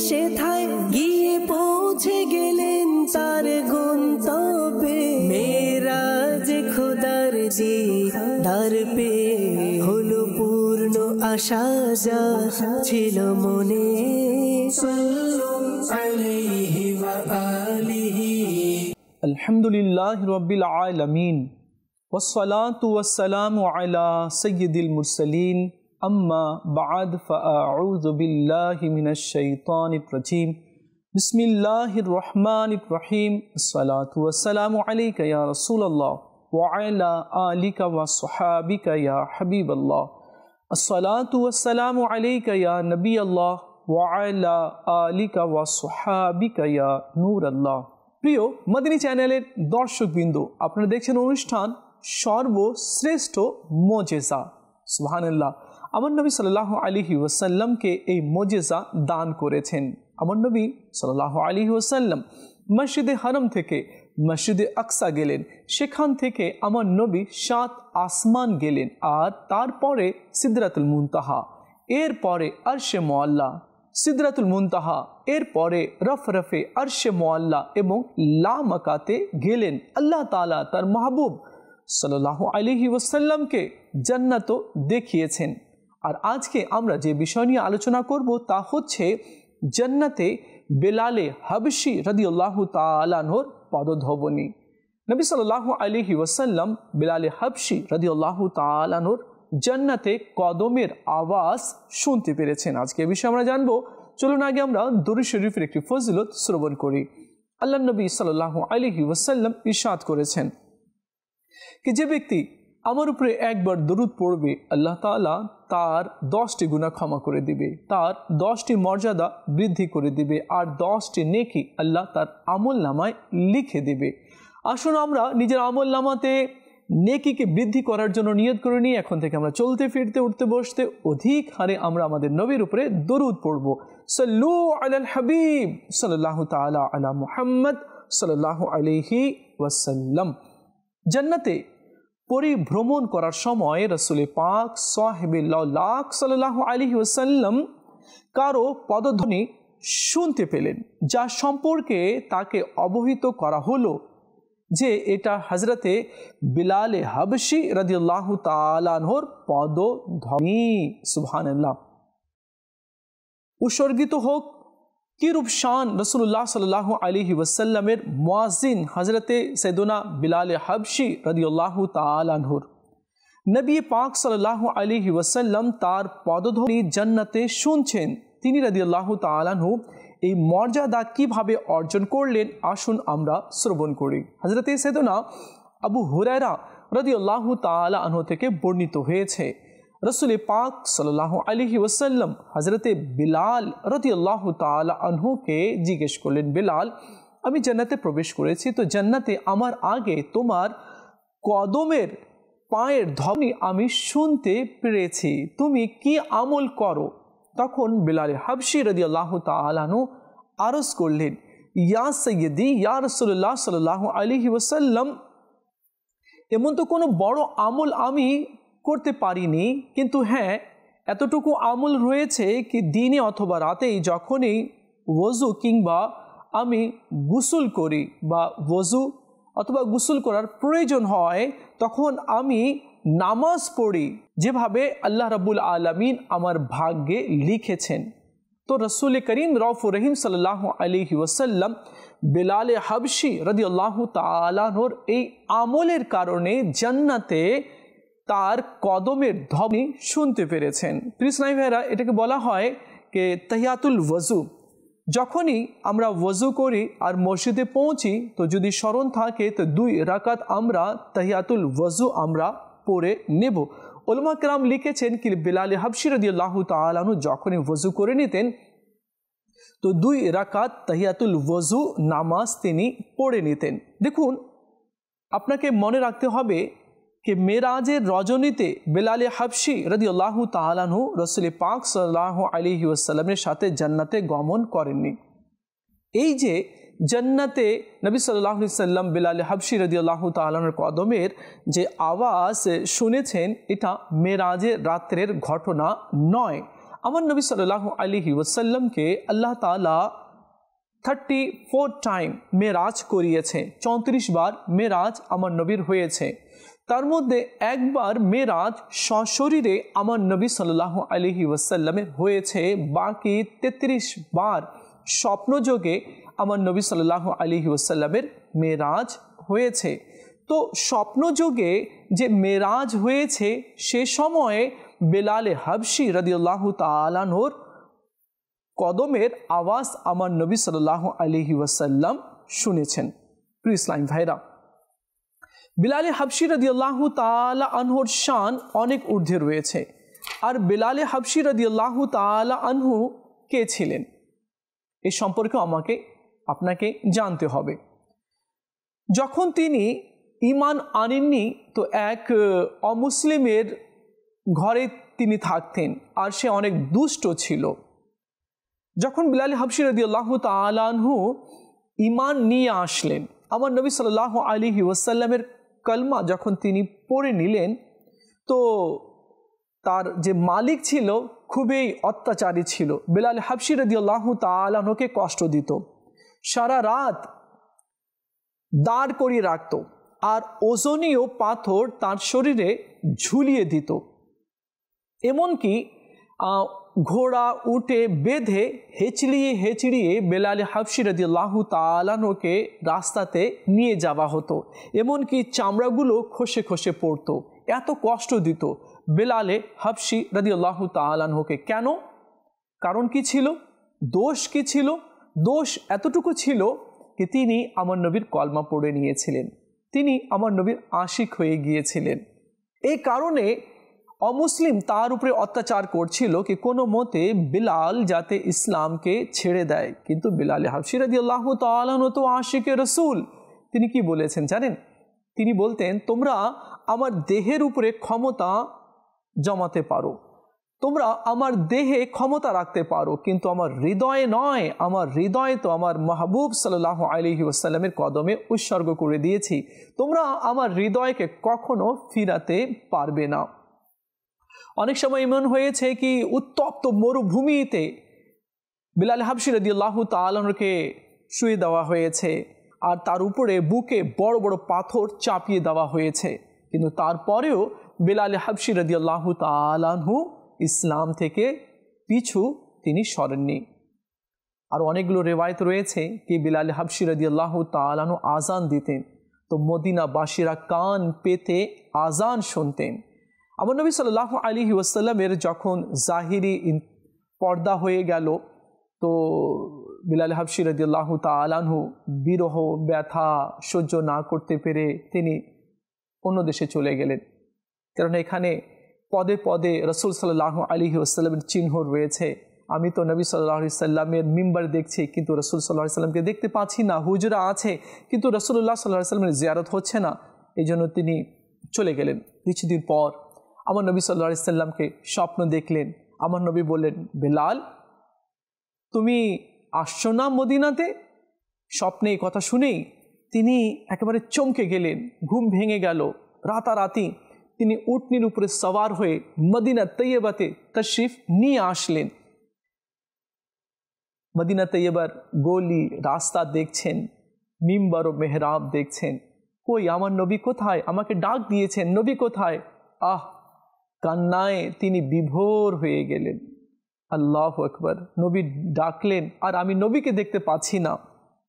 সেথায় গিয়ে পৌঁছে গেলেন তার গন্তব্যে। মেরাজ খোদার দিদার পে হলো পূর্ণ আশা যা ছিল মনে। সাল্লাল্লাহু আলাইহি ওয়া আলিহি। আলহামদুলিল্লাহি রাব্বিল আলামিন ওয়াসসালাতু ওয়াসসালামু আলা সাইয়্যিদিল মুরসালিন আম্মা বা'দ ফাআউযু বিল্লাহি মিনাশ শাইতানির রাজীম। বিসমিল্লাহির রহমানির রহিম। আসসালাতু ওয়াসসালামু আলাইকা ইয়া রাসূলুল্লাহ ওয়া আলা আলিকা ওয়া সাহাবিকা ইয়া হাবিবাল্লাহ। আসসালাতু ওয়াসসালামু আলাইকা ইয়া নবিয়াল্লাহ ওয়া আলা আলিকা ওয়া সাহাবিকা ইয়া নূরাল্লাহ। প্রিয় মদিনী চ্যানেলের দর্শকবৃন্দ, আপনারা দেখছেন অনুষ্ঠান সর্বশ্রেষ্ঠ মুজিজা। সুবহানাল্লাহ। আমার নবী সাল্লাল্লাহু আলাইহি ওয়াসাল্লামকে এই মুজিজা দান করেছেন। আমার নবী সাল্লাল্লাহু আলাইহি ওয়াসাল্লাম মসজিদে হারাম থেকে মসজিদে আকসা গেলেন, সেখান থেকে আমার নবী 7 আসমান গেলেন, আর তারপরে সিদরাতুল মুনতাহা, এরপরে আরশে মুআল্লা, সিদরাতুল মুনতাহা, এরপরে রফরফে আরশে মুআল্লা এবং লামাকাতে গেলেন। আল্লাহ তাআলা তার মাহবুব সাল্লাল্লাহু আলাইহি ওয়াসাল্লামকে জান্নাত দেখিয়েছেন। আর আজকে আমরা যে বিষয় নিয়ে আলোচনা করব তা হচ্ছে জান্নাতে বেলালে হাবশি রাদিয়াল্লাহু তাআলা আনহুর পদধবনী। নবী সাল্লাল্লাহু আলাইহি ওয়াসাল্লাম বেলালে হাবশি রাদিয়াল্লাহু তাআলা আনহুর জান্নাতে কদমের আওয়াজ শুনতে পেরেছেন। আজকে এই বিষয়ে আমরা জানবো। চলুন আগে আমরা দরুদ শরীফের একটি ফজিলত শ্রবণ করি। আল্লাহ নবী সাল্লাল্লাহু আলাইহি ওয়াসাল্লাম ইরশাদ করেছেন कि যে ব্যক্তি আমার উপরে একবার দরুদ পড়বে, আল্লাহ তাআলা তার 10টি গুনাহ ক্ষমা করে দিবে, তার 10টি মর্যাদা বৃদ্ধি করে দিবে, আর 10টি নেকি আল্লাহ তার আমলনামায় লিখে দিবে। আসুন আমরা নিজের আমলনামাতে নেকিকে বৃদ্ধি করার জন্য নিয়ত করে নিই। এখন থেকে আমরা চলতে ফিরতে উঠতে বসতে অধিক হারে আমরা আমাদের নবীর উপরে দরুদ পড়ব। সাল্লু আলাল হাবিব সাল্লাল্লাহু তাআলা আলা মুহাম্মদ সাল্লাল্লাহু আলাইহি ওয়াসাল্লাম। জান্নাতে পরিভ্রমণ করার সময় রাসূল পাক সাহেবে লাখ সাল্লাল্লাহু আলাইহি ওয়াসাল্লাম কারো পদধ্বনি শুনতে পেলেন, যা সম্পর্কে তাকে অবহিত করা হলো যে এটা হযরতে বিলালে হাবশি রাদিয়াল্লাহু তাআলা আনহুর পদধ্বনি। সুবহানাল্লাহ। উৎসর্গিত হোক কিরূপ শান রাসূলুল্লাহ সাল্লাল্লাহু আলাইহি ওয়াসাল্লামের মুয়াজ্জিন হযরতে সাইয়্যিদুনা বিলালে হাবশি রাদিয়াল্লাহু তাআলা আনহুর। নবী পাক সাল্লাল্লাহু আলাইহি ওয়াসাল্লাম তার পদধ্বনি জান্নাতে শুনছেন। তিনি রাদিয়াল্লাহু তাআলা আনহু এই মর্যাদা কিভাবে অর্জন করলেন আসুন আমরা শ্রবণ করি। হযরতে সাইয়্যিদুনা আবু হুরায়রা রাদিয়াল্লাহু তাআলা আনহু থেকে বর্ণিত হয়েছে, রাসূল পাক সাল্লাল্লাহু আলাইহি ওয়াসাল্লাম হযরতে বিলাল রাদিয়াল্লাহু তাআলা আনহুকে জিজ্ঞেস করলেন, বিলাল, আমি জান্নাতে প্রবেশ করেছি, তো জান্নাতে আমার আগে তোমার কদমের পায়ের ধ্বনি আমি শুনতে পেরেছি, তুমি কি আমল করো? তখন বিলাল হাবশি রাদিয়াল্লাহু তাআলা আনহু আরজ করলেন, ইয়া সাইয়্যিদি ইয়া রাসূলুল্লাহ সাল্লাল্লাহু আলাইহি ওয়াসাল্লাম, এমন তো কোনো বড় আমল আমি করতে পারিনি, কিন্তু হ্যাঁ এতটুকু আমল রয়েছে কি দিনে অথবা রাতেই যখনই ওযু কিংবা আমি গোসল করি বা ওযু অথবা গোসল করার প্রয়োজন হয় তখন আমি নামাজ পড়ি যেভাবে আল্লাহ রাব্বুল আলামিন আমার ভাগ্যে লিখেছেন। তো রাসূল করিম রউফুর রহিম সাল্লাল্লাহু আলাইহি ওয়াসাল্লাম বিলালে হাবশি রাদিয়াল্লাহু তাআলা আনহুর এই আমলের কারণে জান্নাতে তার কদমের ধ্বনি শুনতে পেরেছেন। প্রিয় ভাইরা, এটাকে বলা হয় যে তাহিয়াতুল ওযু। যখনই আমরা ওযু করি আর মসজিদে পৌঁছি তো যদি স্মরণ থাকে তো 2 রাকাত আমরা তাহিয়াতুল ওযু আমরা পড়ে নেব। উলামা কেরাম লিখেছেন কি বিলাল হাবশি রাদিয়াল্লাহু তাআলা আনহু যখনই ওযু করে নিতেন তো 2 রাকাত তাহিয়াতুল ওযু নামাজ তিনি পড়ে নিতেন। দেখুন, আপনাকে মনে রাখতে হবে कि मेराजेर रजनीते बेलाले हाबशी रदियल्लाहु ताआला अन्हु रसूल पाक सल्लल्लाहु आलैहि वसल्लमेर साथे जन्नते गमन करेननि। এই যে জান্নাতে নবী সাল্লাল্লাহু আলাইহি সাল্লাম বেলাল হাবশি রাদিয়াল্লাহু তাআলা আনহুর কদমের যে আওয়াজ শুনেছেন এটা মেরাজের রাতের ঘটনা নয়। আমার নবী সাল্লাল্লাহু আলাইহি ওয়াসাল্লামকে আল্লাহ তাআলা 34 টাইম মেরাজ করিয়েছে, 34 বার মেরাজ আমার নবীর হয়েছে। তার মধ্যে একবার মেরাজ সশরীরে আমার নবী সাল্লাল্লাহু আলাইহি ওয়াসাল্লামের হয়েছে, বাকি 33 বার স্বপ্নযোগে আমার নবী সাল্লাল্লাহু আলাইহি ওয়াসাল্লামের মেরাজ হয়েছে। তো স্বপ্নযোগে যে মেরাজ হয়েছে সে সময়ে বেলালে হাবশি রাদিয়াল্লাহু তাআলা আনহুর কদমের আওয়াজ আমার নবী সাল্লাল্লাহু আলাইহি ওয়াসাল্লাম শুনেছেন। প্রিয় ইসলাম ভাইরা, বেলালে হাবশি রাদিয়াল্লাহু তাআলা আনহুর শান অনেক ঊর্ধ্বে রয়েছে। আর বেলালে হাবশি রাদিয়াল্লাহু তাআলা আনহু কে ছিলেন এ সম্পর্কে আপনাকে জানতে হবে। যখন তিনি ঈমান আনেননি তো এক অমুসলিমের ঘরে তিনি থাকতেন, আর সে অনেক দুষ্ট ছিল। যখন বিলাল হাবশি রাদিয়াল্লাহু তাআলা আনহু ঈমান নিয়ে আসলেন, আমার নবী সাল্লাল্লাহু আলাইহি ওয়াসাল্লামের কলমা যখন তিনি পড়ে নিলেন, তো তার যে মালিক ছিল খুবই অত্যাচারী ছিল। বিলাল হাবশি রাদিয়াল্লাহু তাআলা আনহুকে কষ্ট দিত, সারা রাত দাঁড় করিয়ে রাখত, আর ওজনীয় পাথর তার শরীরে ঝুলিয়ে দিত। এমনকি ঘোড়া উটে বেঁধে হেঁচড়িয়ে বেলাল হাবশি রাদিয়াল্লাহু তাআলা আনহুকে রাস্তাতে নিয়ে যাওয়া হতো। এমনকি চামড়াগুলো খসে খসে পড়তো, এত কষ্ট দিত বেলালে হাবশি রাদিয়াল্লাহু তাআলা আনহুকে। কেন? কারণ কি ছিল? দোষ কি ছিল? দোষ এতটুকু ছিল কি তিনি আমার নবীর কলমা পড়ে নিয়েছিলেন, তিনি আমার নবীর আশিক হয়ে গিয়েছিলেন। এই কারণে অমুসলিম তার উপরে অত্যাচার করছিল কি কোনো মতে বিলাল যাতে ইসলামকে ছেড়ে দেয়। কিন্তু বিলাল হাবশি রাদিয়াল্লাহু তাআলা আনহু তো আশিকে রসুল। তিনি কি বলেছেন জানেন? তিনি বলতেন, তোমরা আমার দেহের উপরে ক্ষমতা জমাতে পারো, তোমরা আমার দেহে ক্ষমতা রাখতে পারো, কিন্তু আমার হৃদয়ে নয়। আমার হৃদয় তো আমার মাহবুব সাল্লাল্লাহু আলাইহি ওয়াসাল্লামের কদমে উৎসর্গ করে দিয়েছি, তোমরা আমার হৃদয়কে কখনো ফিরাতে পারবে না। অনেক সময় এমন হয়েছে কি উত্তপ্ত মরুভূমিতে বিলাল হাবশি রাদিয়াল্লাহু তাআলা আনহুকে শুয়ে দেওয়া হয়েছে, আর তার উপরে বুকে বড় বড় পাথর চাপিয়ে দেওয়া হয়েছে, কিন্তু তারপরেও বিলাল হাবশি রাদিয়াল্লাহু তাআলা আনহু ইসলাম থেকে পিছু তিনি সরেননি। আর অনেকগুলো রেওয়ায়েত রয়েছে কি বিলাল হাবশি রাদিয়াল্লাহু তাআলা আনহু আজান দিতেন, তো মদিনাবাসীরা কান পেতে আজান শুনতেন। আমার নবী সাল্লাল্লাহু আলাইহি ওয়াসাল্লামের যখন জাহিরি পর্দা হয়ে গেল, তো বিলাল হাবশি রাদিয়াল্লাহু তাআলা আনহু বিরহ ব্যথা সহ্য না করতে পেরে তিনি অন্য দেশে চলে গেলেন। কারণ এখানে পদে পদে রাসূল সাল্লাল্লাহু আলাইহি ওয়াসাল্লামের চিহ্ন রয়েছে। আমি তো নবী সাল্লাল্লাহু আলাইহি সাল্লামের মিম্বার দেখছি, কিন্তু রাসূল সাল্লাল্লাহু আলাইহি সাল্লামকে দেখতে পাচ্ছি না। হুজরা আছে কিন্তু রাসূলুল্লাহ সাল্লাল্লাহু আলাইহি সাল্লামের জিয়ারত হচ্ছে না, এই জন্য তিনি চলে গেলেন। কিছুদিন পর আমার নবী সাল্লাল্লাহু আলাইহি সাল্লামকে স্বপ্ন দেখলেন। আমার নবী বললেন, বেলাল তুমি আসছো না মদিনাতে? স্বপ্নে এই কথা শুনেই তিনি একেবারে চমকে গেলেন, ঘুম ভেঙে গেল। রাতারাতি তিনি উটনির উপরে সওয়ার হয়ে মদিনা তৈয়বাতে তশরিফ নিয়ে আসলেন। মদিনা তৈয়বার গলি রাস্তা দেখছেন, মিম্বার ও মেহরাব দেখছেন, কই আমার নবী কোথায়? আমাকে ডাক দিয়েছেন, নবী কোথায়? কান্নায় তিনি বিভোর হয়ে গেলেন। আল্লাহু আকবার, নবী ডাকলেন আর আমি নবীকে দেখতে পাচ্ছি না।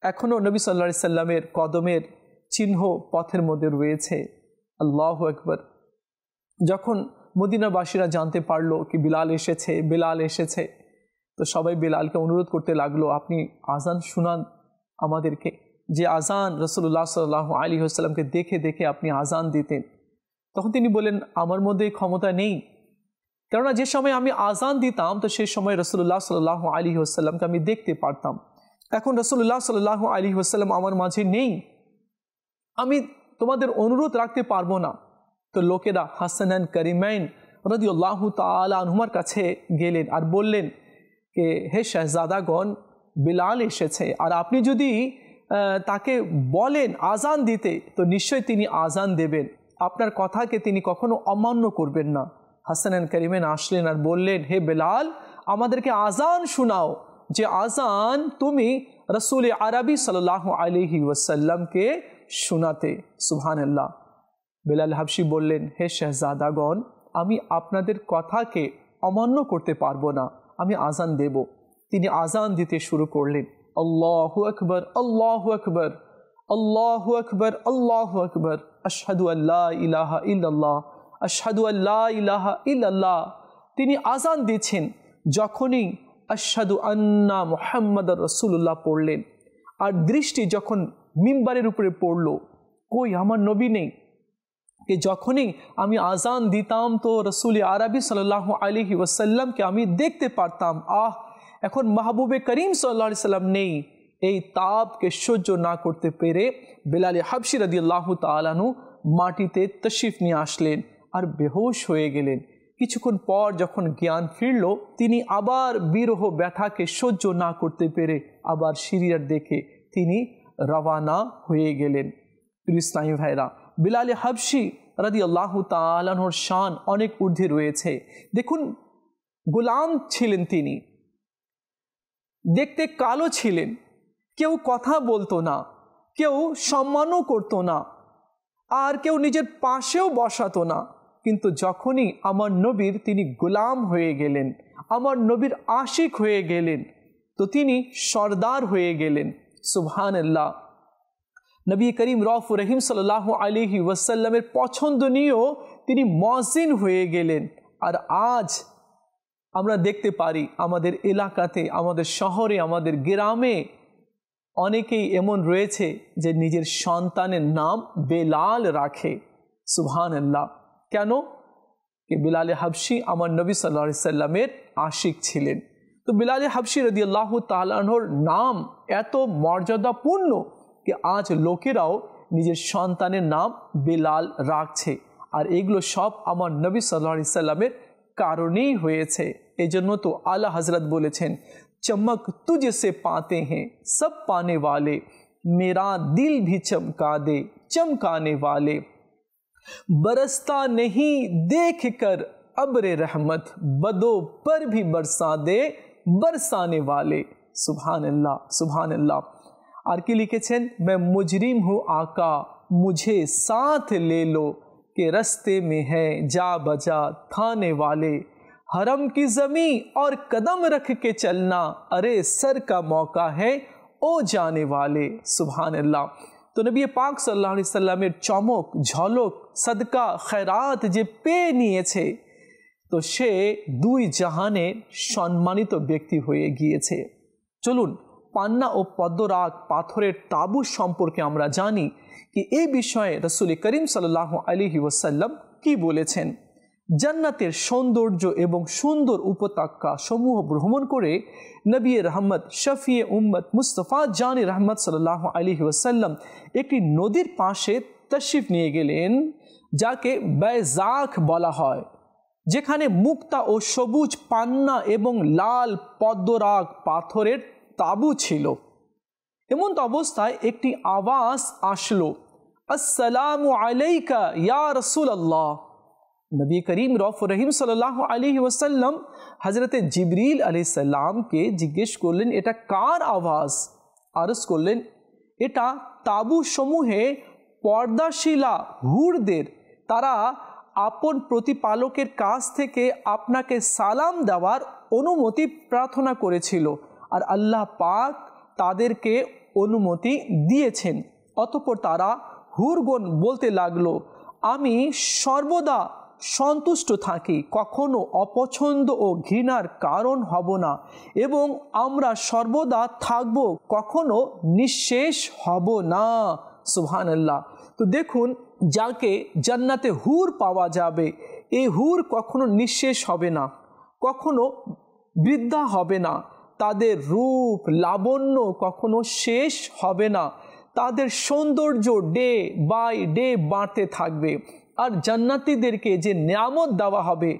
এখনও নবী সাল্লাল্লাহু আলাইহি সাল্লামের কদমের চিহ্ন পথের মধ্যে রয়েছে। আল্লাহু আকবার। যখন মদিনাবাসীরা জানতে পারলো কি বেলাল এসেছে, তো সবাই বেলালকে অনুরোধ করতে লাগলো, আপনি আজান শুনান আমাদেরকে, যে আজান রাসূলুল্লাহ সাল্লাল্লাহু আলাইহি ওয়াসাল্লামকে দেখে দেখে আপনি আজান দিতেন। তখন তিনি বলেন, আমার মধ্যে ক্ষমতা নেই, কেননা যে সময় আমি আজান দিতাম তো সেই সময় রাসূলুল্লাহ সাল্লাল্লাহু আলাইহি ওয়াসাল্লামকে আমি দেখতে পারতাম। এখন রাসূলুল্লাহ সাল্লাল্লাহু আলাইহি ওয়াসাল্লাম আমার মাঝে নেই, আমি তোমাদের অনুরোধ রাখতে পারবো না। তো লোকেরা হাসানান কারিমাইন রাদিয়াল্লাহু তাআলা আনহুমার কাছে গেলেন আর বললেন যে, হে শাহজাদাগণ, বেলাল এসেছে, আর আপনি যদি তাকে বলেন আজান দিতে তো নিশ্চয়ই তিনি আজান দেবেন, আপনার কথাকে তিনি কখনো অমান্য করবেন না। হাসানান কারিমাইন আসলেন আর বললেন, হে বেলাল, আমাদেরকে আজান শোনাও, যে আজান তুমি রসুল আরবি সাল্লাল্লাহু আলাইহি ওয়াসাল্লামকে শোনাতে। সুবহানাল্লাহ। বেলাল হাবশি বললেন, হে শাহজাদাগণ, আমি আপনাদের কথাকে অমান্য করতে পারবো না, আমি আজান দেব। তিনি আজান দিতে শুরু করলেন, আল্লাহু আকবার, আল্লাহু আকবার, আল্লাহু আকবার, আল্লাহু আকবার, আশহাদু আল্লা ইলাহা ইল্লাল্লাহ, আশহাদু আল্লা ইলাহা ইল্লাল্লাহ। তিনি আজান দিচ্ছেন। যখনই আশহাদু আন্না মুহাম্মাদুর রাসূলুল্লাহ পড়লেন, আর দৃষ্টি যখন মিম্বারের উপরে পড়ল, কই আমার নবী নেই। कि যখনই আমি আজান দিতাম তো রসুল আরবি সাল্লাল্লাহু আলাইহি ওয়াসাল্লামকে আমি দেখতে পারতাম। এখন মাহবুবে করিম সাল্লাল্লাহু আলাইহি সাল্লাম নেই। এই তাপকে সহ্য না করতে পেরে বেলাল হাবশি রাদিয়াল্লাহু তাআলা আনহু মাটিতে তশরিফ নিয়ে আসলেন আর বেহুশ হয়ে গেলেন। কিছুক্ষণ পর যখন জ্ঞান ফিরল, তিনি আবার বিরহ ব্যথাকে সহ্য না করতে পেরে আবার সিরিয়ার দেখে তিনি রওয়ানা হয়ে গেলেন। ইসলামী ভাইরা, বেলাল হাবশি রাদিয়াল্লাহু তাআলা আনহুর শান অনেক ঊর্ধ্বে রয়েছে। দেখুন, গোলাম ছিলেন তিনি, দেখতে কালো ছিলেন, কেউ কথা বলতো না, কেউ সম্মানও করতো না, আর কেউ নিজের পাশেও বসাতো না। কিন্তু যখনই আমার নবীর তিনি গোলাম হয়ে গেলেন, আমার নবীর আশিক হয়ে গেলেন, তো তিনি সর্দার হয়ে গেলেন। সুবহানাল্লাহ। নবী করিম রউফুর রহিম সাল্লাল্লাহু আলাইহি ওয়াসাল্লামের পছন্দনীয় তিনি মুয়াজ্জিন হয়ে গেলেন। আর আজ আমরা দেখতে পারি আমাদের এলাকাতে, আমাদের শহরে, আমাদের গ্রামে অনেকেই এমন রয়েছে যে নিজের সন্তানের নাম বেলাল রাখে। সুবহানাল্লাহ। কেন? कि বেলাল হাবশি আমার নবী সাল্লাল্লাহু আলাইহি সাল্লামের আশিক ছিলেন। তো বেলাল হাবশি রাদিয়াল্লাহু তাআলা আনহুর নাম এত মর্যাদাপূর্ণ कि আজ লোকেরাও নিজের সন্তানের নাম বেলাল রাখছে। আর এগুলো সব আমার নবী সাল্লাল্লাহু আলাইহি সাল্লামের কারণেই হয়েছে। এজন্য তো আলা হযরত বলেছেন, चमक तुझसे पाते हैं सब पाने वाले, मेरा दिल भी चमका दे चमकाने वाले, बरसता नहीं देख कर अब्रे रहमत, बदो पर भी बरसा दे बरसाने वाले। सुभान अल्लाह, सुभान अल्लाह। और की लिखेছেন, मैं मुजरिम हूँ आका मुझे साथ ले लो, के रस्ते में है जा बजा थाने वाले, हरम की ज़मी और कदम रख के चलना, अरे सर का मौका है ओ जाने वाले। सुभान अल्लाह। तो नबी पाक सल्लल्लाहु अलैहि वसल्लमेर चमक झलक सदका खैरात जे पेয়ে নিয়েছে, তো সে দুই জাহানের সম্মানিত ব্যক্তি হয়ে গিয়েছে। চলুন পান্না ও পদ্মরাগ পাথরের তাবু সম্পর্কে আমরা জানি कि এই বিষয়ে রাসূল করিম সাল্লাল্লাহু আলাইহি ওয়াসাল্লাম কি বলেছেন। জান্নাতের সৌন্দর্য এবং সুন্দর উপত্যকা সমূহ ভ্রমণ করে নবী রহমত শফিয়ে উম্মত মুস্তাফা জানে রহমত সাল্লাল্লাহু আলাইহি ওয়াসাল্লাম একটি নদীর পাশে তশরিফ নিয়ে গেলেন, যাকে বাইজাখ বলা হয়, যেখানে মুক্তা ও সবুজ পান্না এবং লাল পদ্মরাগ পাথরের তাবু ছিল। এমন অবস্থায় একটি আওয়াজ আসলো, আসসালামু আলাইকা ইয়া রাসূলুল্লাহ। नबी करीम रऊफ़ुर रहीम सल्लल्लाहु अलैहि वसल्लम हज़रत जिब्रील अलैहिस सालाम के जिज्ञेस करलेन एटा कार आवाज़। आरज करलेन एटा ताबू समूहे पर्दाशिला হুরদের, তারা আপন প্রতিপালকের কাছ থেকে আপনাকে সালাম দেওয়ার অনুমতি প্রার্থনা করেছিল, আর আল্লাহ পাক তাদেরকে অনুমতি দিয়েছেন। অতঃপর তারা হুরগণ বলতে লাগলো, আমি সর্বদা সন্তুষ্ট থাকি, কখনো অপছন্দ ও ঘৃণার কারণ হব না, এবং আমরা সর্বদা থাকব, কখনো নিঃশেষ হব না। সুবহানাল্লাহ। তো দেখুন, যাকে জান্নাতে হুর পাওয়া যাবে, এই হুর কখনো নিঃশেষ হবে না, কখনো বৃদ্ধা হবে না, তাদের রূপ লাবণ্য কখনো শেষ হবে না, তাদের সৌন্দর্য ডে বাই ডে বাড়তে থাকবে। আর জান্নাতীদেরকে যে নিয়ামত দেওয়া হবে,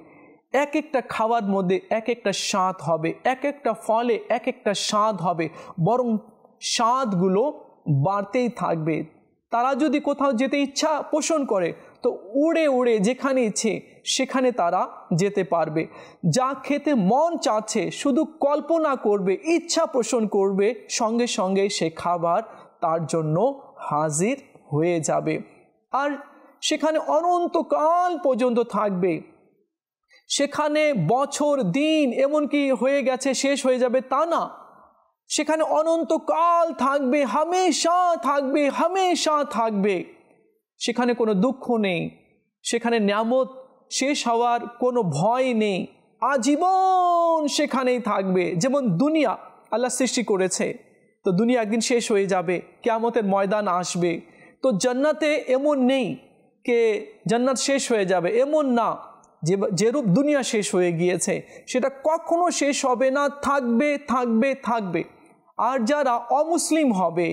এক একটা খাওয়ার মধ্যে এক একটা স্বাদ হবে, এক একটা ফলে এক একটা স্বাদ হবে, বরং স্বাদগুলো বাড়তেই থাকবে। তারা যদি কোথাও যেতে ইচ্ছা পোষণ করে, তো উড়ে উড়ে যেখানে ইচ্ছে সেখানে তারা যেতে পারবে। যা খেতে মন চাচ্ছে শুধু কল্পনা করবে, ইচ্ছা পোষণ করবে, সঙ্গে সঙ্গে সে খাবার তার জন্য হাজির হয়ে যাবে। আর সেখানে অনন্তকাল পর্যন্ত থাকবে। সেখানে বছর দিন এমনকি হয়ে গেছে শেষ হয়ে যাবে তা না, সেখানে অনন্তকাল থাকবে, হামেশা থাকবে, হামেশা থাকবে। সেখানে কোনো দুঃখ নেই, সেখানে নিয়ামত শেষ হওয়ার কোনো ভয় নেই, আজীবন সেখানেই থাকবে। যেমন দুনিয়া আল্লাহ সৃষ্টি করেছে, তো দুনিয়া একদিন শেষ হয়ে যাবে, কিয়ামতের ময়দান আসবে। তো জান্নাতে এমন নেই যে জান্নাত শেষ হয়ে যাবে, এমন না। যেরূপ দুনিয়া শেষ হয়ে গিয়েছে সেটা কখনো শেষ হবে না, থাকবে থাকবে থাকবে। আর যারা অমুসলিম হবে,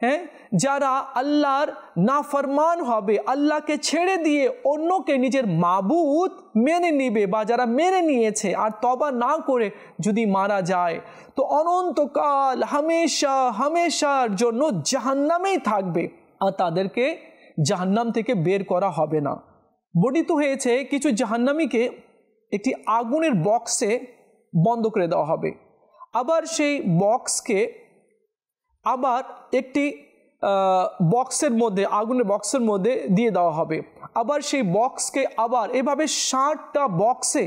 হ্যাঁ, যারা আল্লাহর নাফরমান হবে, আল্লাহকে ছেড়ে দিয়ে অন্যকে নিজের মাবুদ মেনে নিবে, বা যারা মেনে নিয়েছে আর তওবা না করে যদি মারা যায়, তো অনন্তকাল হামেশা হামেশার জন্য জাহান্নামেই থাকবে, আর তাদেরকে জাহান্নাম থেকে বের করা হবে না। বর্ণিত হয়েছে কিছু জাহান্নামীকে একটি আগুনের বক্সে বন্ধ করে দেওয়া হবে, আবার সেই বক্সকে আবার একটি বক্সের মধ্যে, আগুনের বক্সের মধ্যে দিয়ে দেওয়া হবে। আবার সেই বক্সকে আবার এভাবে 60টা বক্সে,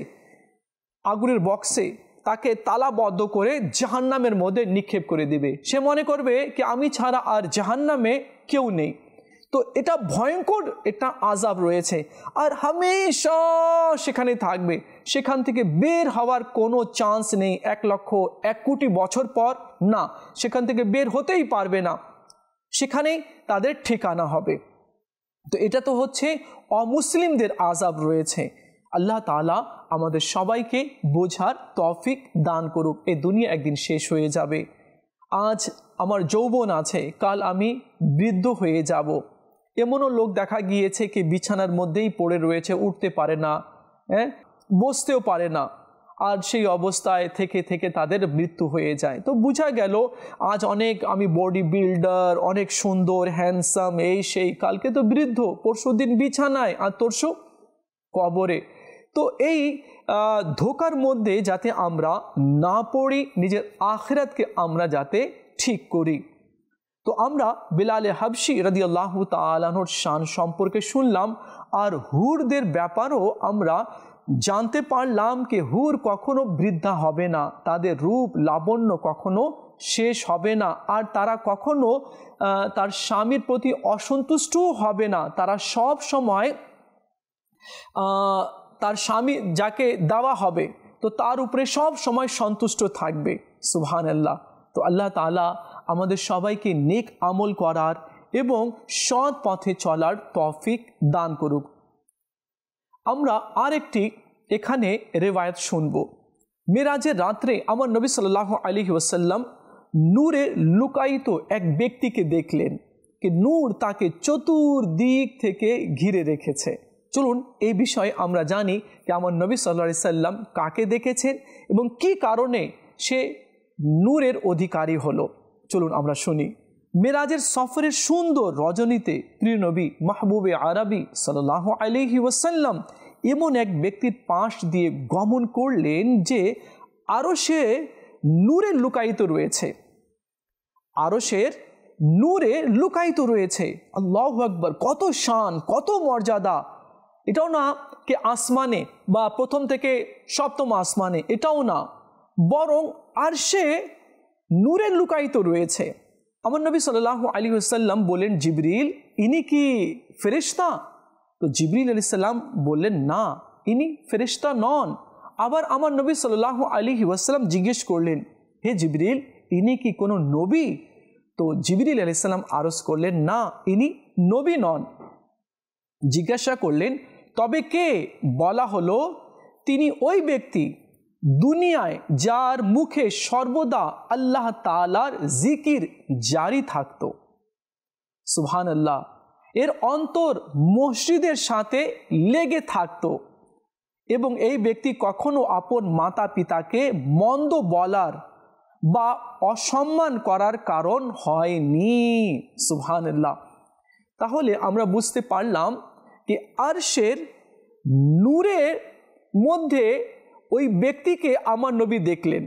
আগুনের বক্সে তাকে তালাবদ্ধ করে জাহান্নামের মধ্যে নিক্ষেপ করে দিবে। সে মনে করবে কি আমি ছাড়া আর জাহান্নামে কেউ নেই। তো এটা ভয়ঙ্কর একটা আযাব রয়েছে, আর হামেশা সেখানে থাকবে, সেখান থেকে বের হওয়ার কোনো চান্স নেই। 1,01,00,000 কোটি বছর পর না, সেখান থেকে বের হতেই পারবে না, সেখানেই তাদের ঠিকানা হবে। তো এটা তো হচ্ছে অমুসলিমদের আযাব রয়েছে। আল্লাহ তাআলা আমাদের সবাইকে বোঝার তৌফিক দান করুক। এই দুনিয়া একদিন শেষ হয়ে যাবে। আজ আমার যৌবন আছে, কাল আমি বৃদ্ধ হয়ে যাব। এমনও লোক দেখা গিয়েছে কি বিছানার মধ্যেই পড়ে রয়েছে, উঠতে পারে না, বসতেও পারে না, আর সেই অবস্থায় থেকে থেকে তাদের মৃত্যু হয়ে যায়। তো বোঝা গেল আজ অনেক আমি বডি বিল্ডার, অনেক সুন্দর হ্যান্ডসাম, এই সেই, কালকে তো বৃদ্ধ, পরশুদিন বিছানায়, আর তরশু কবরে। তো এই ধোকার মধ্যে যাতে আমরা না পড়ি, নিজের আখিরাতকে আমরা যাতে ঠিক করি। তো আমরা বিলাল হাবশি রাদিয়াল্লাহু তাআলা আনহুর শান সম্পর্কে শুনলাম, আর হুরদের ব্যাপারও আমরা জানতে পারলাম কি হুর কখনো বৃদ্ধা হবে না, তাদের রূপ লাবণ্য কখনো শেষ হবে না, আর তারা কখনো তার স্বামীর প্রতি অসন্তুষ্টও হবে না। তারা সব সময় তার স্বামী যাকে দেওয়া হবে তো তার উপরে সব সময় সন্তুষ্ট থাকবে। সুবহানাল্লাহ। তো আল্লাহ তাআলা আমাদের সবাইকে নেক আমল করার এবং সৎ পথে চলার তৌফিক দান করুক। আমরা আরেকটি এখানে রিওয়ায়াত শুনব। মেরাজের রাত্রে আমার নবী সাল্লাল্লাহু আলাইহি ওয়াসাল্লাম নূরে লুকায়িত এক ব্যক্তিকে দেখলেন, কি নূর তাকে চতুর্দিক থেকে ঘিরে রেখেছে। চলুন এই বিষয়ে আমরা জানি যে আমার নবী সাল্লাল্লাহু আলাইহি সাল্লাম কাকে দেখেছেন এবং কি কারণে সে নূরের অধিকারী হলো। চলুন আমরা শুনি। মেরাজের সফরের সুন্দর রজনীতে প্রিয় নবী মাহবুবে আরবি সাল্লাল্লাহু আলাইহি ওয়াসাল্লাম এমন এক ব্যক্তির পাশ দিয়ে গমন করলেন যে আরশে নূরে লুকায়িত রয়েছে, আরশের নূরে লুকায়িত রয়েছে। আল্লাহু আকবার, কত শান, কত মর্যাদা! এটাও না কি আসমানে বা প্রথম থেকে সপ্তম আসমানে, এটাও না, বরং আরশে নূরে লুকায়িত রয়েছে। আমার নবী সাল্লাল্লাহু আলাইহি ওয়াসাল্লাম বলেন, জিবরিল ইনি কি ফেরেশতা? তো জিবরিল আলাইহিস সালাম বললেন, না, ইনি ফেরেশতা নন। আবার আমার নবী সাল্লাল্লাহু আলাইহি ওয়াসাল্লাম জিজ্ঞেস করলেন, হে জিবরিল ইনি কি কোনো নবী? তো জিবরিল আলাইহিস সালাম আরজ করলেন, না, ইনি নবী নন। জিজ্ঞাসা করলেন, তবে কে? বলা হলো, তিনি ওই ব্যক্তি দুনিয়ায় যার মুখে সর্বদা আল্লাহ তাআলার জিকির জারি থাকত। সুবহানাল্লাহ। এর অন্তর মসজিদের সাথে লেগে থাকত এবং এই ব্যক্তি কখনো আপন মাতা পিতাকে মন্দ বলার বা অসম্মান করার কারণ হয়নি। সুবহানাল্লাহ। তাহলে আমরা বুঝতে পারলাম कि আরশের নূরের মধ্যে ওই ব্যক্তিকে আমার নবী দেখলেন।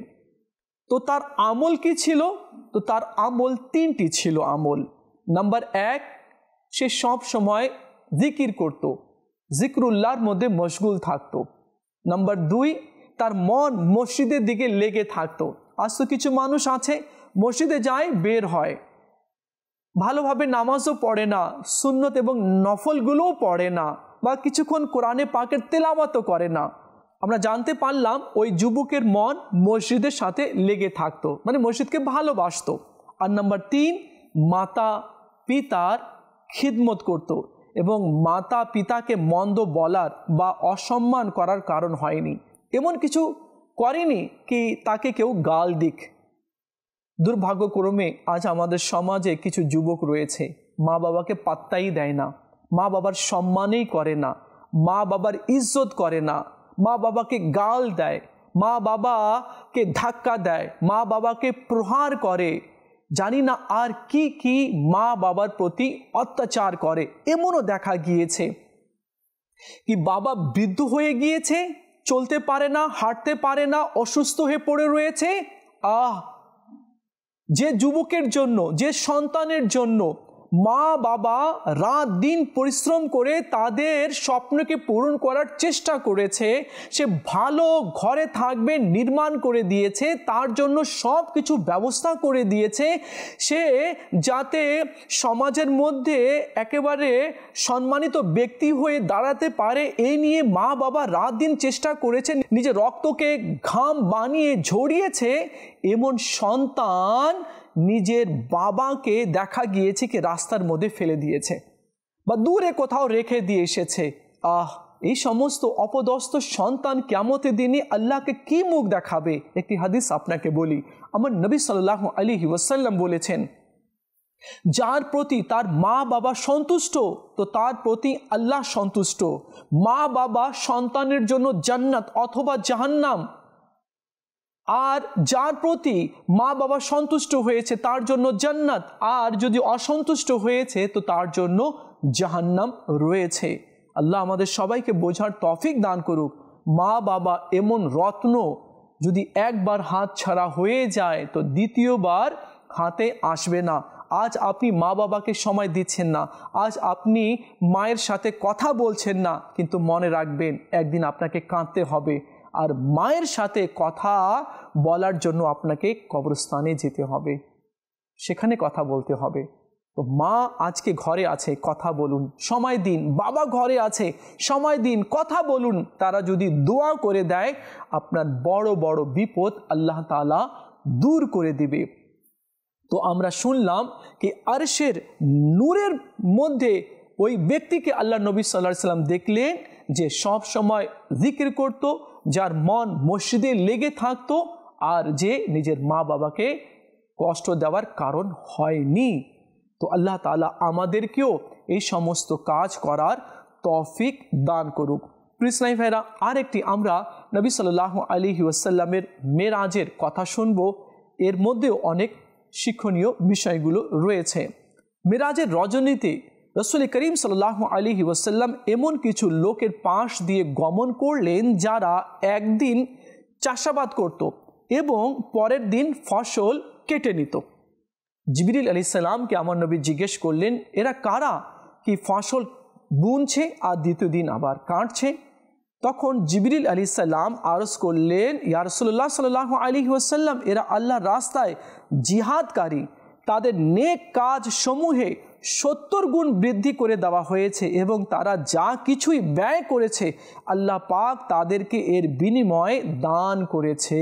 তো তার আমল কি ছিল? তো তার আমল তিনটি ছিল আমল। নাম্বার 1, সে সব সময় জিকির করত, জিকরুল্লাহর মধ্যে মশগুল থাকতো। নাম্বার 2, তার মন মসজিদের দিকে লেগে থাকতো। আজ তো কিছু মানুষ আছে মসজিদে যায়, বের হয়, ভালোভাবে নামাজও পড়ে না, সুন্নত এবং নফলগুলোও পড়ে না, বা কিছুক্ষণ কোরআনে পাকের তেলাওয়াতও করে না। আমরা জানতে পারলাম ওই যুবকের মন মসজিদের সাথে লেগে থাকতো, মানে মসজিদকে ভালোবাসতো। আর নাম্বার 3, মাতা পিতার খিদমত করত এবং মাতা পিতাকে মন্দ বলার বা অসম্মান করার কারণ হয়নি, এমন কিছু করেনি কি তাকে কেউ গাল দিক। দুর্ভাগ্যক্রমে আজ আমাদের সমাজে কিছু যুবক রয়েছে মা বাবাকে পাত্তাই দেয় না, মা বাবার সম্মানই করে না, মা বাবার ইজ্জত করে না, মা বাবাকে গাল দেয়, মা বাবাকে ধাক্কা দেয়, মা বাবাকে প্রহার করে, জানি না আর কি কি মা বাবার প্রতি অত্যাচার করে। এমনও দেখা গিয়েছে কি বাবা বৃদ্ধ হয়ে গিয়েছে, চলতে পারে না, হাঁটতে পারে না, অসুস্থ হয়ে পড়ে রয়েছে। যে যুবকের জন্য, যে সন্তানের জন্য মা বাবা রাত দিন পরিশ্রম করে তাদের স্বপ্নকে পূরণ করার চেষ্টা করেছে, সে ভালো ঘরে থাকবে নির্মাণ করে দিয়েছে, তার জন্য সব কিছু ব্যবস্থা করে দিয়েছে, সে যাতে সমাজের মধ্যে একেবারে সম্মানিত ব্যক্তি হয়ে দাঁড়াতে পারে, এই নিয়ে মা বাবা রাত দিন চেষ্টা করেছে, নিজের রক্তকে ঘাম বানিয়ে ঝরিয়েছে। এমন সন্তান নিজের বাবাকে দেখা গিয়েছে কি রাস্তার মধ্যে ফেলে দিয়েছে বা দূরে কোথাও রেখে দিয়ে এসেছে। এই সমস্ত অপদস্থ সন্তান কিয়ামতের দিনে আল্লাহকে কি মুখ দেখাবে? একটি হাদিস আপনাকে বলি, আমার নবী সাল্লাল্লাহু আলাইহি ওয়াসাল্লাম বলেছেন, যার প্রতি তার মা বাবা সন্তুষ্ট তো তার প্রতি আল্লাহ সন্তুষ্ট। মা বাবা সন্তানের জন্য জান্নাত অথবা জাহান্নাম, আর যার প্রতি মা বাবা সন্তুষ্ট হয়েছে তার জন্য জান্নাত, আর যদি অসন্তুষ্ট হয়েছে তো তার জন্য জাহান্নাম রয়েছে। আল্লাহ আমাদের সবাইকে বোঝার তৌফিক দান করুক। মা বাবা এমন রত্ন, যদি একবার হাত ছাড়া হয়ে যায় তো দ্বিতীয়বার হাতে আসবে না। আজ আপনি মা বাবাকে সময় দিচ্ছেন না, আজ আপনি মায়ের সাথে কথা বলছেন না, কিন্তু মনে রাখবেন একদিন আপনাকে কাঁদতে হবে, আর মায়ের সাথে কথা বলার জন্য আপনাকে কবরস্থানে যেতে হবে, সেখানে কথা বলতে হবে। তো মা আজকে ঘরে আছে, কথা বলুন, সময় দিন। বাবা ঘরে আছে, সময় দিন, কথা বলুন। তারা যদি দোয়া করে দেয় আপনার বড় বড় বিপদ আল্লাহ তাআলা দূর করে দিবে। তো আমরা শুনলাম কি আরশের নূরের মধ্যে ওই ব্যক্তিকে আল্লাহ নবী সাল্লাল্লাহু আলাইহি ওয়াসাল্লাম দেখলেন যে সব সময় জিকির করত, যার মন মসজিদে লেগে থাকতো, আর যে নিজের মা বাবাকে কষ্ট দেওয়ার কারণ হয়নি। তো আল্লাহ তাআলা আমাদেরকেও এই সমস্ত কাজ করার তৌফিক দান করুক। প্রিয় ইসলামী ভাইরা, আরেকটি আমরা নবী সাল্লাল্লাহু আলাইহি ওয়াসাল্লামের মেরাজের কথা শুনব। এর মধ্যেও অনেক শিক্ষণীয় বিষয়গুলো রয়েছে। মেরাজের রজনীতে রাসূল করিম সাল্লাল্লাহু আলাইহি ওয়াসাল্লাম এমন কিছু লোকের পাশ দিয়ে গমন করলেন যারা একদিন চাষাবাদ করত এবং পরের দিন ফসল কেটে নিত। জিবরিল আলাইহিস সালামকে আমার নবী জিজ্ঞেস করলেন, এরা কারা কি ফসল বুনছে আর দ্বিতীয় দিন আবার কাটছে? তখন জিবরিল আলাইহিস সালাম আরজ করলেন, ইয়া রাসূলুল্লাহ সাল্লাল্লাহু আলাইহি ওয়াসাল্লাম, এরা আল্লাহর রাস্তায় জিহাদকারী, তাদের নেক কাজ সমূহে 70 গুণ বৃদ্ধি করে দেওয়া হয়েছে এবং তারা যা কিছুই ব্যয় করেছে আল্লাহ পাক তাদেরকে এর বিনিময়ে দান করেছে।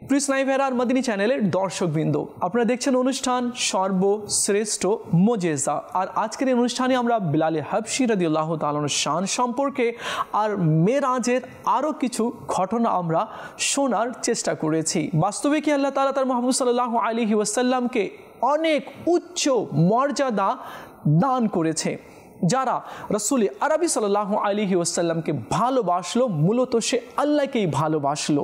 প্রিয় ইসলামী ভাইরা, মদিনী চ্যানেলের দর্শকবৃন্দ, আপনারা দেখছেন অনুষ্ঠান সর্বশ্রেষ্ঠ মুজিজা। আর আজকের এই অনুষ্ঠানে আমরা বিলাল হাবশী রাদিয়াল্লাহু তাআলা আনহুর শান সম্পর্কে আর মেরাজের আরও কিছু ঘটনা আমরা শোনার চেষ্টা করেছি। বাস্তবে কি আল্লাহ তাআলা তার মুহাম্মদ সাল্লাল্লাহু আলাইহি ওয়াসাল্লামকে অনেক উচ্চ মর্যাদা দান করেছে। যারা রাসূল আরবি সাল্লাল্লাহু আলাইহি ওয়াসাল্লামকে ভালোবাসলো, মূলত সে আল্লাহকেই ভালোবাসলো।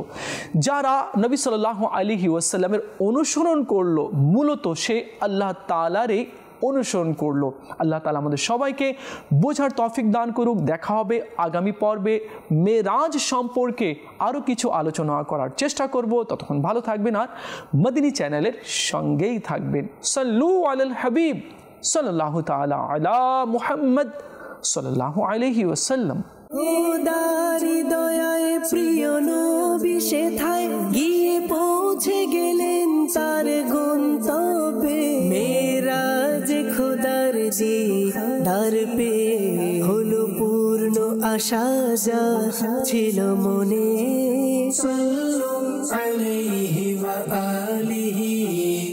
যারা নবী সাল্লাল্লাহু আলাইহি ওয়াসাল্লামের অনুসরণ করলো, মূলত সে আল্লাহ তাআলারই অনুসরণ করলো। আল্লাহ তাআলা আমাদের সবাইকে বোঝার তৌফিক দান করুক। দেখা হবে আগামী পর্বে মেরাজ সম্পর্কে আরও কিছু আলোচনা করার চেষ্টা করব। ততক্ষণ ভালো থাকবেন আর মদিনী চ্যানেলের সঙ্গেই থাকবেন। সাল্লু আলাল হাবিব সাল্লাল্লাহু তাআলা আলা মুহাম্মদ সাল্লাল্লাহু আলাইহি ওয়াসাল্লাম। খোদারি দয়ায় প্রিয় নবী সেথায় গিয়ে পৌঁছে গেলেন তার গন্তব্যে। মেরাজ খোদার দিদার পেয়ে হলো পূর্ণ আশা যা ছিল মনে। সাল্লু আলাইহি ওয়া